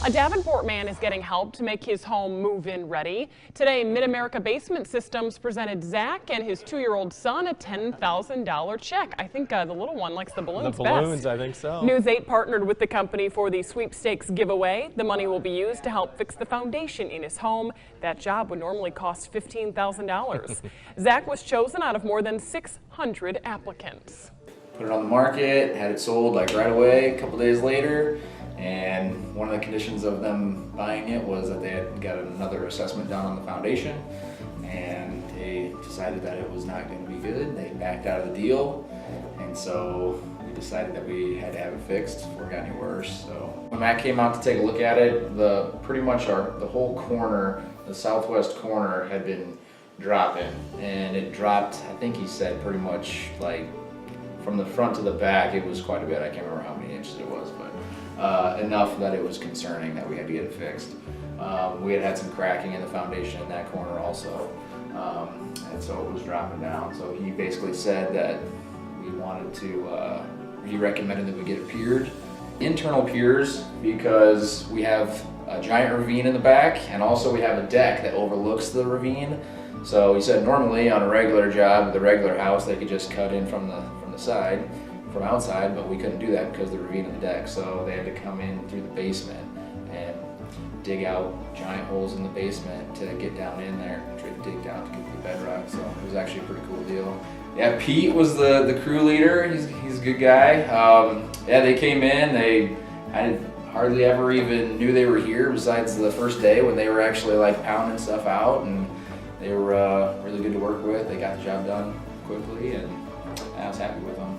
A Davenport man is getting help to make his home move-in ready. Today, MidAmerica Basement Systems presented Zach and his 2-year-old son a $10,000 check. I think the little one likes the balloons best. The balloons, I think so. News 8 partnered with the company for the sweepstakes giveaway. The money will be used to help fix the foundation in his home. That job would normally cost $15,000. Zach was chosen out of more than 600 applicants. Put it on the market, had it sold like right away, a couple days later. And one of the conditions of them buying it was that they had got another assessment done on the foundation, and they decided that it was not going to be good. They backed out of the deal, and so we decided that we had to have it fixed before it got any worse. So when Matt came out to take a look at it, the whole corner, the southwest corner, had been dropping, and it dropped. I think he said pretty much like from the front to the back. It was quite a bit. I can't remember how many inches it was, but enough that it was concerning that we had to get it fixed. We had some cracking in the foundation in that corner also, and so it was dropping down. So he basically said that we wanted to, he recommended that we get it piered. Internal piers, because we have a giant ravine in the back, and also we have a deck that overlooks the ravine. So he said normally on a regular job, the regular house, they could just cut in from the side, from outside, but we couldn't do that because of the ravine in the deck. So they had to come in through the basement and dig out giant holes in the basement to get down in there, try to dig down to get to the bedrock. So it was actually a pretty cool deal. Yeah, Pete was the crew leader. He's a good guy. Yeah, they came in. I hardly ever even knew they were here besides the first day when they were actually like pounding stuff out, and they were really good to work with. They got the job done quickly, and I was happy with them.